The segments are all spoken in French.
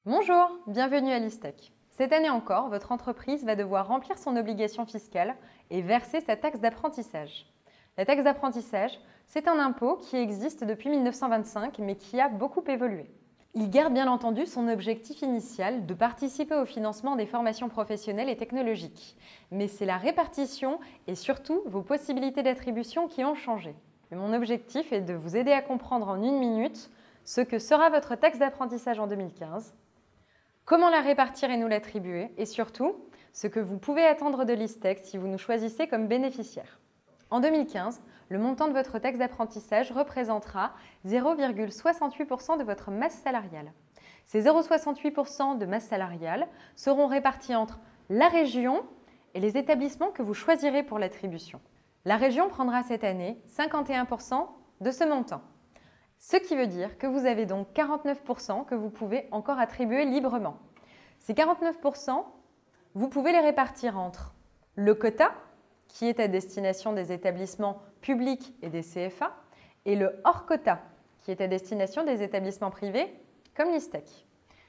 Bonjour, bienvenue à l'ISTEC. Cette année encore, votre entreprise va devoir remplir son obligation fiscale et verser sa taxe d'apprentissage. La taxe d'apprentissage, c'est un impôt qui existe depuis 1925 mais qui a beaucoup évolué. Il garde bien entendu son objectif initial de participer au financement des formations professionnelles et technologiques. Mais c'est la répartition et surtout vos possibilités d'attribution qui ont changé. Et mon objectif est de vous aider à comprendre en 1 minute ce que sera votre taxe d'apprentissage en 2015, comment la répartir et nous l'attribuer, et surtout, ce que vous pouvez attendre de l'ISTEC si vous nous choisissez comme bénéficiaire. En 2015, le montant de votre taxe d'apprentissage représentera 0,68% de votre masse salariale. Ces 0,68% de masse salariale seront répartis entre la région et les établissements que vous choisirez pour l'attribution. La région prendra cette année 51% de ce montant. Ce qui veut dire que vous avez donc 49% que vous pouvez encore attribuer librement. Ces 49%, vous pouvez les répartir entre le quota, qui est à destination des établissements publics et des CFA, et le hors quota, qui est à destination des établissements privés comme l'ISTEC.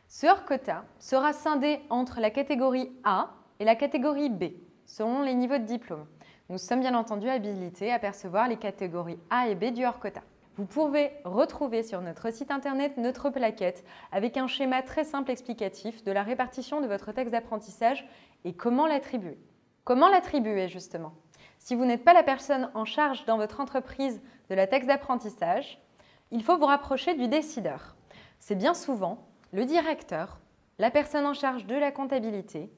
Ce hors quota sera scindé entre la catégorie A et la catégorie B, selon les niveaux de diplôme. Nous sommes bien entendu habilités à percevoir les catégories A et B du hors quota. Vous pouvez retrouver sur notre site internet notre plaquette avec un schéma très simple explicatif de la répartition de votre taxe d'apprentissage et comment l'attribuer. Comment l'attribuer justement? Si vous n'êtes pas la personne en charge dans votre entreprise de la taxe d'apprentissage, il faut vous rapprocher du décideur. C'est bien souvent le directeur, la personne en charge de la comptabilité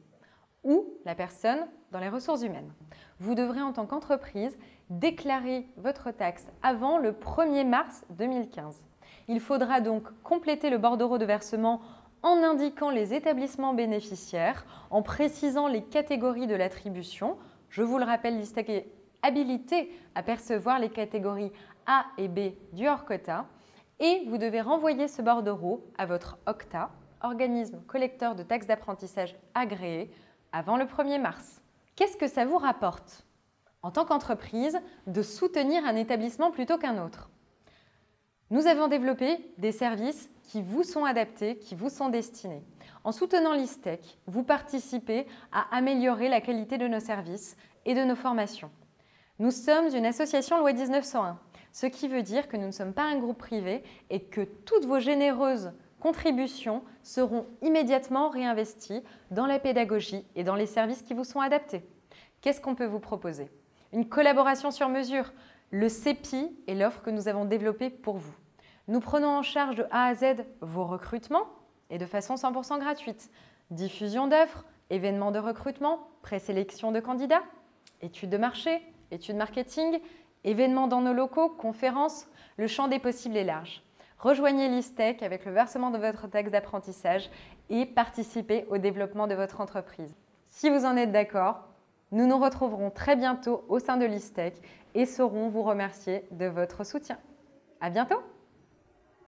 ou la personne dans les ressources humaines. Vous devrez en tant qu'entreprise déclarer votre taxe avant le 1er mars 2015. Il faudra donc compléter le bordereau de versement en indiquant les établissements bénéficiaires, en précisant les catégories de l'attribution. Je vous le rappelle, l'ISTEC est habilité à percevoir les catégories A et B du hors quota et vous devez renvoyer ce bordereau à votre OCTA, organisme collecteur de taxes d'apprentissage agréé, avant le 1er mars. Qu'est-ce que ça vous rapporte en tant qu'entreprise de soutenir un établissement plutôt qu'un autre? Nous avons développé des services qui vous sont adaptés, qui vous sont destinés. En soutenant l'ISTEC, vous participez à améliorer la qualité de nos services et de nos formations. Nous sommes une association loi 1901, ce qui veut dire que nous ne sommes pas un groupe privé et que toutes vos généreuses contributions seront immédiatement réinvesties dans la pédagogie et dans les services qui vous sont adaptés. Qu'est-ce qu'on peut vous proposer? Une collaboration sur mesure, le CEPI est l'offre que nous avons développée pour vous. Nous prenons en charge de A à Z vos recrutements et de façon 100% gratuite. Diffusion d'offres, événements de recrutement, présélection de candidats, études de marché, études marketing, événements dans nos locaux, conférences, le champ des possibles est large. Rejoignez l'ISTEC avec le versement de votre taxe d'apprentissage et participez au développement de votre entreprise. Si vous en êtes d'accord, nous nous retrouverons très bientôt au sein de l'ISTEC et saurons vous remercier de votre soutien. À bientôt!